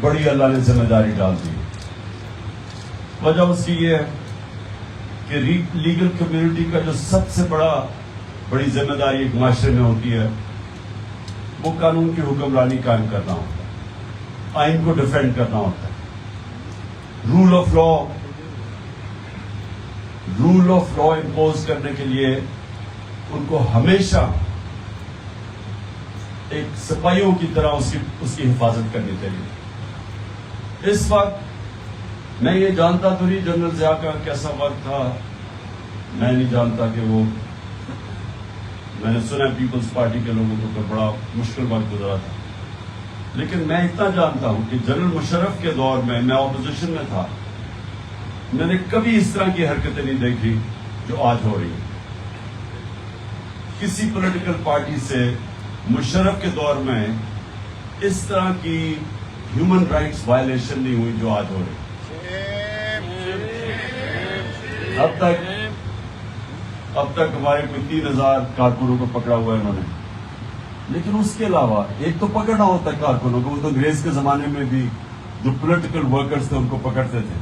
بڑی اللہ نے ذمہ داری ڈال دی. وجہ اس کی یہ ہے کہ لیگل کمیونٹی کا جو سب سے بڑی ذمہ داری ایک معاشرے میں ہوتی ہے وہ قانون کی حکمرانی قائم کرنا ہوتا ہے, آئین کو ڈیفینڈ کرنا ہوتا ہے. رول آف لا امپوز کرنے کے لیے ان کو ہمیشہ ایک سپاہیوں کی طرح اس کی حفاظت کرنی چاہیے. اس وقت میں یہ جانتا تو نہیں جنرل ضیاء کا کیسا وقت تھا, میں نہیں جانتا کہ وہ, میں نے سنا پیپلز پارٹی کے لوگوں کو تو بڑا مشکل وقت گزرا تھا, لیکن میں اتنا جانتا ہوں کہ جنرل مشرف کے دور میں اپوزیشن میں تھا, میں نے کبھی اس طرح کی حرکتیں نہیں دیکھی جو آج ہو رہی ہیں. کسی پولیٹیکل پارٹی سے مشرف کے دور میں اس طرح کی ہیومن رائٹس وائلیشن نہیں ہوئی جو آج ہو رہی. اب تک ہمارے کوئی 3000 کارکنوں کو پکڑا ہوا ہے انہوں نے, لیکن اس کے علاوہ ایک تو پکڑنا ہوتا ہے کارکنوں کو, وہ تو انگریز کے زمانے میں بھی جو پولیٹیکل ورکرز تھے ان کو پکڑتے تھے,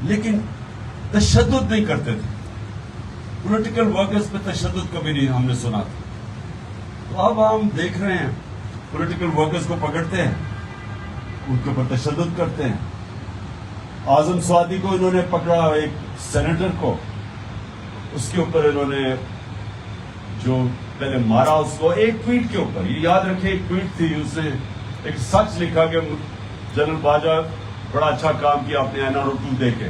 لیکن تشدد نہیں کرتے تھے. پولیٹیکل ورکرز پہ تشدد کبھی نہیں ہم نے سنا تھا. تو اب ہم دیکھ رہے ہیں پولیٹیکل ورکرز کو پکڑتے ہیں, ان کے اوپر تشدد کرتے ہیں. اعظم سعودی کو انہوں نے پکڑا, ایک سینیٹر کو, اس کے اوپر انہوں نے جو پہلے مارا اس کو ایک ٹویٹ کے اوپر. یہ یاد رکھیں ایک ٹویٹ تھی, اس نے ایک سچ لکھا کہ جنرل باجوہ بڑا اچھا کام کیا آپ نے NRO 2 دے کے,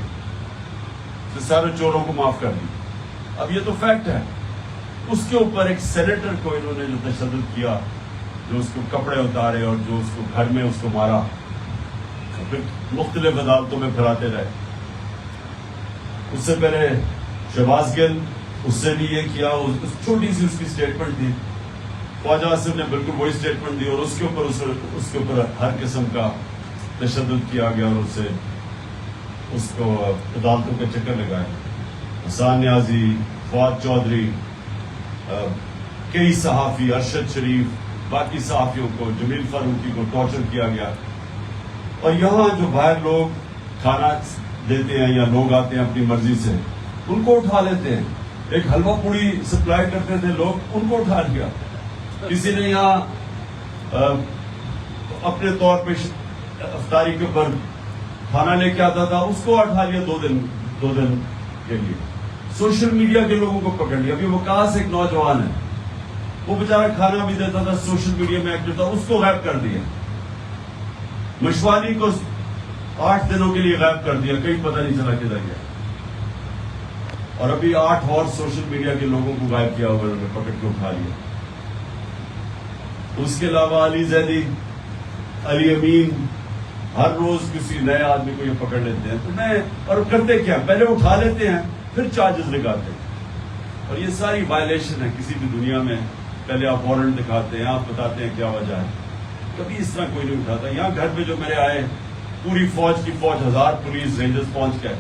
سارے چوروں کو معاف کر دی. اب یہ تو فیکٹ ہے. اس کے اوپر ایک سینیٹر کو انہوں نے جو تشدد کیا, جو اس کو کپڑے اتارے اور جو اس کو گھر میں اس کو مارا, پھر مختلف عدالتوں میں پھراتے رہے. اس سے پہلے شہباز گل, اس سے بھی یہ کیا, چھوٹی سی اس کی اسٹیٹمنٹ تھی, خواجہ آصف نے بالکل وہی اسٹیٹمنٹ دی, اور اس کے اوپر ہر قسم کا تشدد کیا گیا, اور اس کو عدالتوں کے چکر لگائے. حسان نیازی, فواد چودھری, کئی صحافی, ارشد شریف, باقی صحافیوں کو, جمیل فاروقی کو ٹارچر کیا گیا. اور یہاں جو باہر لوگ کھانا دیتے ہیں یا لوگ آتے ہیں اپنی مرضی سے, ان کو اٹھا لیتے ہیں. ایک حلوہ پوڑی سپلائی کرتے تھے لوگ, ان کو اٹھا لیا. کسی نے یہاں اپنے طور پہ افطاری کے اوپر کھانا لے کے آتا تھا, اس کو اٹھا لیا 2 دن کے لیے. سوشل میڈیا کے لوگوں کو پکڑ لیا. ابھی وکاس ایک نوجوان ہے, وہ بیچارہ کھانا بھی دیتا تھا, سوشل میڈیا میں ایکٹیو تھا, اس کو غائب کر دیا. مشوالی کو 8 دنوں کے لیے غائب کر دیا, کہیں پتہ نہیں چلا کدھر گیا. اور ابھی 8 اور سوشل میڈیا کے لوگوں کو غائب کیا ہوا, انہوں نے پکڑ کے اٹھا لیا. اس کے علاوہ علی زیدی, علی امین, ہر روز کسی نئے آدمی کو یہ پکڑ لیتے ہیں. تو اور کرتے کیا, پہلے اٹھا لیتے ہیں پھر چارجز لگاتے ہیں. اور یہ ساری وائلیشن ہے کسی بھی دنیا میں. پہلے آپ وارنٹ دکھاتے ہیں, آپ بتاتے ہیں کیا وجہ ہے, کبھی اس طرح کوئی نہیں اٹھاتا. یہاں گھر پہ جو میرے آئے, پوری فوج کی فوج, 1000 پولیس رینجرز پہنچ گئے.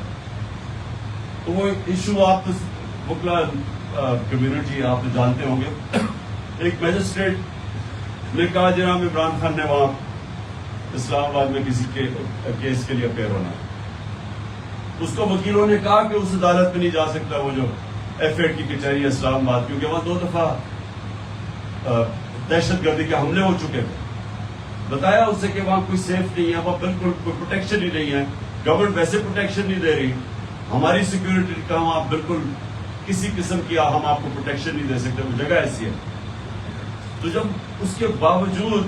تو وہ ایشو آپ وکلا کمیونٹی آپ جانتے ہوں گے. ایک میجسٹریٹ نے کہا جناب عمران خان نے وہاں اسلام آباد میں کسی کیس کے لیے اپیئر ہونا. اس کو وکیلوں نے کہا کہ اس عدالت میں نہیں جا سکتا, وہ جو F8 کی کچہری ہے اسلام آباد, کیونکہ وہاں 2 دفعہ دہشت گردی کے حملے ہو چکے تھے. بتایا اسے کہ وہاں کوئی سیف نہیں ہے, وہاں بالکل کوئی پروٹیکشن ہی نہیں ہے, گورنمنٹ ویسے پروٹیکشن نہیں دے رہی, ہماری سیکورٹی کا وہاں بالکل کسی قسم کی ہم آپ کو پروٹیکشن نہیں دے سکتے, وہ جگہ ایسی ہے. تو جب اس کے باوجود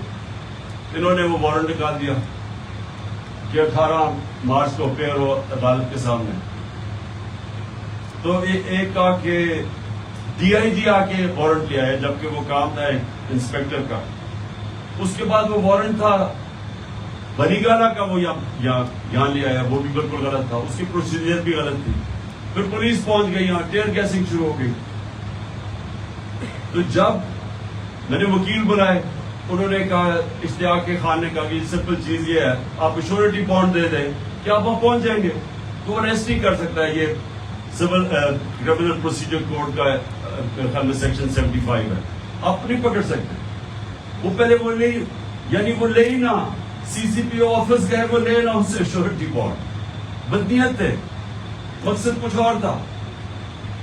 انہوں نے وہ وارنٹ نکال دیا کہ 18 مارچ کو اپیئر ہو عدالت کے سامنے, تو ایک آ کے DIG آ کے وارنٹ لیا ہے, جبکہ وہ کام تھا انسپیکٹر کا. اس کے بعد وہ وارنٹ تھا بنی گالا کا, وہ یہاں لیا ہے, وہ بھی بالکل غلط تھا, اس کی پروسیجر بھی غلط تھی. پھر پولیس پہنچ گئی, یہاں ٹیئر گیسنگ شروع ہو گئی. تو جب میں نے وکیل بلائے, انہوں نے کہا, اشتیاق خان نے کہا کہ سمپل چیز یہ ہے, آپ شیورٹی بانڈ دے دیں کہ آپ وہاں پہنچ جائیں گے, تو اریسٹ نہیں کر سکتا. یہ سول کرمنل پروسیجر کوڈ کا سیکشن 75 ہے, آپ نہیں پکڑ سکتے. وہ پہلے وہ لے, یعنی وہ لے ہی نہ, CCPO آفس گئے وہ لینا اس سے شورٹی بانڈ. بدنیت تھے, مقصد کچھ اور تھا,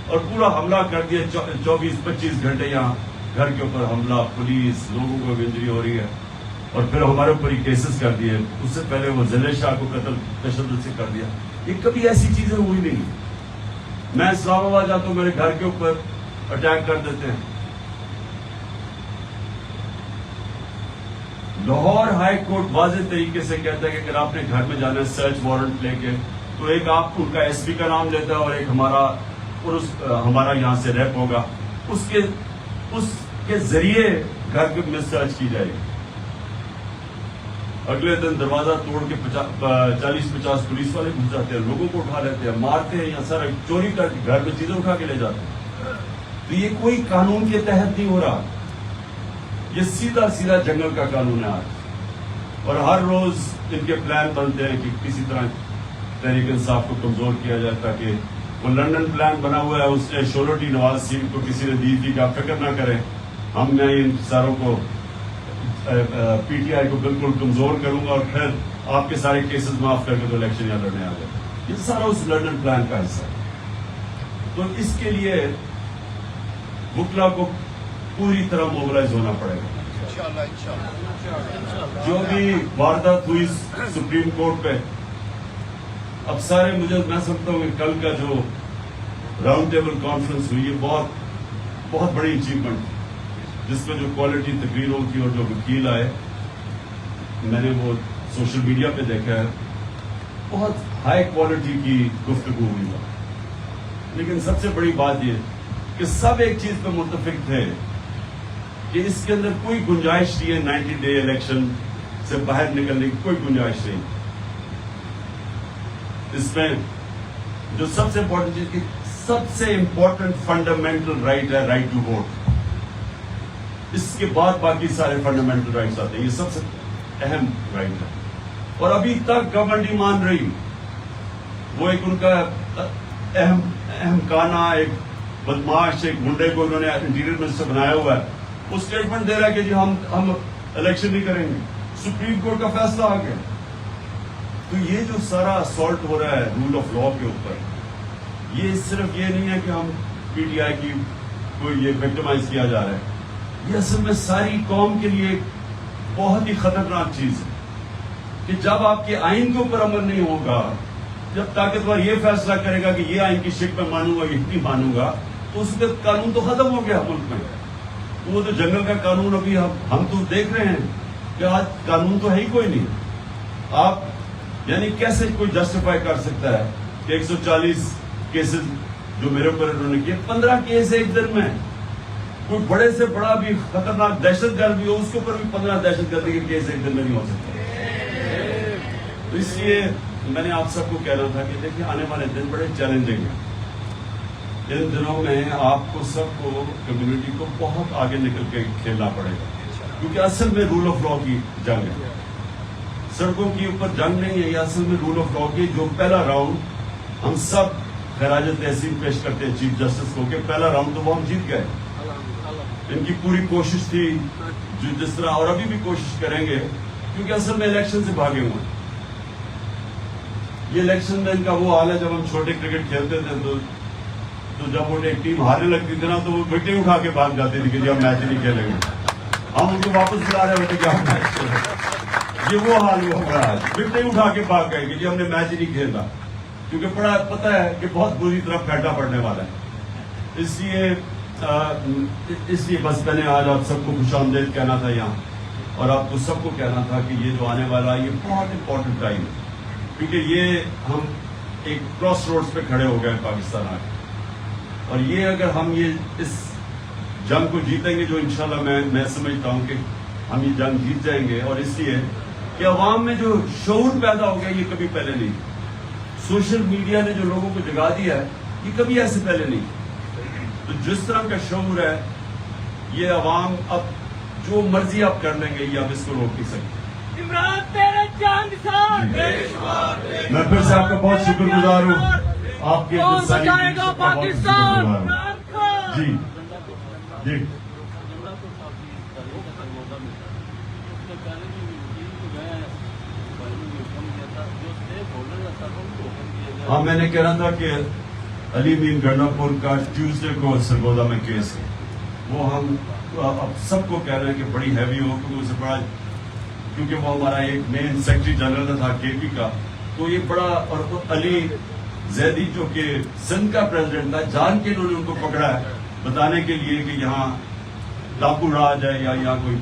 اور پورا حملہ کر دیا. 24-25 گھنٹے یہاں گھر کے اوپر حملہ, پولیس, لوگوں کو انجری ہو رہی ہے, اور پھر ہمارے اوپر ہی کیسز کر دیے. اس سے پہلے وہ ضلع شاہ کو قتل تشدد سے کر دیا. یہ کبھی ایسی چیزیں ہوئی نہیں. میں اسلام آباد جاتا ہوں, میرے گھر کے اوپر اٹیک کر دیتے ہیں. لاہور ہائی کورٹ واضح طریقے سے کہتا ہے کہ اگر آپ نے گھر میں جانا ہے سرچ وارنٹ لے کے, تو ایک آپ ان کا SP کا نام لیتا ہے اور ایک ہمارا یہاں سے ریپ ہوگا, اس کے ذریعے گھر کے میں سرچ کی جائے گی. اگلے دن دروازہ توڑ کے 40-50 پولیس والے گھس جاتے ہیں, لوگوں کو اٹھا لیتے ہیں, مارتے ہیں, یا سر چوری کر کے گھر میں چیزیں اٹھا کے لے جاتے ہیں. تو یہ کوئی قانون کے تحت نہیں ہو رہا, یہ سیدھا جنگل کا قانون ہے آج. اور ہر روز ان کے پلان بنتے ہیں کہ کسی طرح تحریک انصاف کو کمزور کیا جائے, تاکہ وہ لنڈن پلان بنا ہوا ہے, اس نے شورٹی نواز شریف کو کسی نے دی تھی کہ آپ فکر نہ کریں, میں ان ساروں کو PTI کو بالکل کمزور کروں گا, اور پھر آپ کے سارے کیسز معاف کر کے تو الیکشن یہاں لڑنے آ گئے. یہ سارا اس لنڈن پلان کا حصہ ہے. تو اس کے لیے وکلا کو پوری طرح موبلائز ہونا پڑے گا. جو بھی واردات ہوئی سپریم کورٹ پہ, اب سارے میں سمجھتا ہوں کہ کل کا جو راؤنڈ ٹیبل کانفرنس ہوئی ہے بہت بڑی اچیومنٹ, جس میں جو کوالٹی تقریروں کی اور جو وکیل آئے, میں نے وہ سوشل میڈیا پہ دیکھا ہے, بہت ہائی کوالٹی کی گفتگو ہوئی ہے. لیکن سب سے بڑی بات یہ کہ سب ایک چیز پہ متفق تھے کہ اس کے اندر کوئی گنجائش نہیں ہے 90 ڈے الیکشن سے باہر نکلنے کی, کوئی گنجائش نہیں. اس میں جو سب سے امپورٹنٹ چیز کی سب سے امپورٹنٹ فنڈامنٹل رائٹ ہے رائٹ ٹو ووٹ. اس کے بعد باقی سارے فنڈامنٹل رائٹس آتے ہیں, یہ سب سے اہم رائٹ ہے. اور ابھی تک گورنمنٹ نہیں مان رہی. وہ ایک ان کا اہم کانا, ایک بدماش, ایک گنڈے کو انہوں نے انٹیریئر منسٹر بنایا ہوا ہے, وہ اسٹیٹمنٹ دے رہا ہے کہ جی ہم الیکشن نہیں کریں گے, سپریم کورٹ کا فیصلہ آ گیا. تو یہ جو سارا اسالٹ ہو رہا ہے رول آف لا کے اوپر, یہ صرف یہ نہیں ہے کہ ہم PTI کی کوئی یہ وکٹمائز کیا جا رہا ہے, یہ اصل میں ساری قوم کے لیے بہت ہی خطرناک چیز ہے. کہ جب آپ کے آئین کے اوپر عمل نہیں ہوگا, جب طاقتور یہ فیصلہ کرے گا کہ یہ آئین کی شکل میں مانوں گا, یہ نہیں مانوں گا, تو اس کا قانون تو ختم ہو گیا ملک میں. وہ تو جنگل کا قانون ابھی ہم تو دیکھ رہے ہیں کہ آج قانون تو ہے ہی کوئی نہیں. آپ یعنی کیسے کوئی جسٹیفائی کر سکتا ہے کہ 140 کیسز جو میرے اوپر انہوں نے کیے, 15 کیس ایک دن میں, کوئی بڑے سے بڑا بھی خطرناک دہشت گرد بھی ہو اس کے اوپر بھی 15 دہشت گردی کے کیس ایک دن میں نہیں ہو سکتے. تو اس لیے میں نے آپ سب کو کہنا تھا کہ دیکھیں آنے والے دن بڑے چیلنجنگ ہیں. ان دنوں میں آپ کو سب کو کمیونٹی کو بہت آگے نکل کے کھیلنا پڑے گا, کیونکہ اصل میں رول آف لا کی جنگ ہے, سڑکوں کے اوپر جنگ نہیں ہے. یہ اصل میں رول آف لا کی جو پہلا راؤنڈ ہم سب خراج تحسین پیش کرتے ہیں چیف جسٹس کو کہ پہلا راؤنڈ تو وہ ہم جیت گئے. ان کی پوری کوشش تھی جو جس طرح, اور ابھی بھی کوشش کریں گے, کیونکہ اصل میں الیکشن سے بھاگے ہوئے ہیں. یہ الیکشن میں ان کا وہ حال ہے, جب ہم چھوٹے کرکٹ کھیلتے تھے تو جب وہ ایک ٹیم ہارنے لگتی تھی نا, تو وہ وکٹیں اٹھا کے بھاگ جاتے تھے کہ جی ہم میچ نہیں کھیلیں گے. ہم ان کو واپس بلا رہے ہوتے کہ ہم میچ کھیلیں. یہ وہ حال ہو رہا ہے, وکٹیں اٹھا کے بھاگ گئے کہ جی ہم نے میچ ہی نہیں کھیلنا, کیونکہ بڑا پتہ ہے کہ بہت بری طرح پھیٹا پڑنے والا ہے. اس لیے بس میں نے آج آپ سب کو خوش آمدید کہنا تھا یہاں, اور آپ کو سب کو کہنا تھا کہ یہ جو آنے والا یہ بہت امپورٹنٹ ٹائم ہے, کیونکہ یہ ہم ایک کراس روڈز پہ کھڑے ہو گئے پاکستان آ کے. اور یہ اگر ہم یہ اس جنگ کو جیتیں گے, جو انشاءاللہ میں سمجھتا ہوں کہ ہم یہ جنگ جیت جائیں گے, اور اس لیے کہ عوام میں جو شعور پیدا ہو گیا یہ کبھی پہلے نہیں. سوشل میڈیا نے جو لوگوں کو جگا دیا ہے یہ کبھی ایسے پہلے نہیں. تو جس طرح کا شعور ہے یہ عوام اب جو مرضی آپ کر لیں گے, یہ آپ اس کو روک نہیں سکتے. میں پھر سے آپ کا بہت شکر گزار ہوں, آپ کے جی جی ہاں میں نے کہہ رہا تھا کہ علی امین گنڈاپور کا ٹیوزڈے کو سرگودا میں کیس ہے، وہ ہم اب سب کو کہہ رہے ہیں کہ بڑی ہیوی ہو، کیونکہ اسے بڑا، کیونکہ وہ ہمارا ایک مین سیکرٹری جنرل تھا کے پی کا، تو یہ بڑا، اور علی زیدی جو کہ سندھ کا پریزیڈنٹ تھا، جان کے انہوں نے ان کو پکڑا ہے بتانے کے لیے کہ یہاں ڈاکو راج ہے یا یہاں کوئی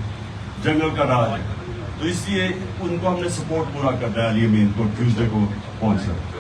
جنگل کا راج ہے، تو اس لیے ان کو ہم نے سپورٹ پورا کرنا ہے علی امین کو ٹیوزڈے کو پہنچ کر۔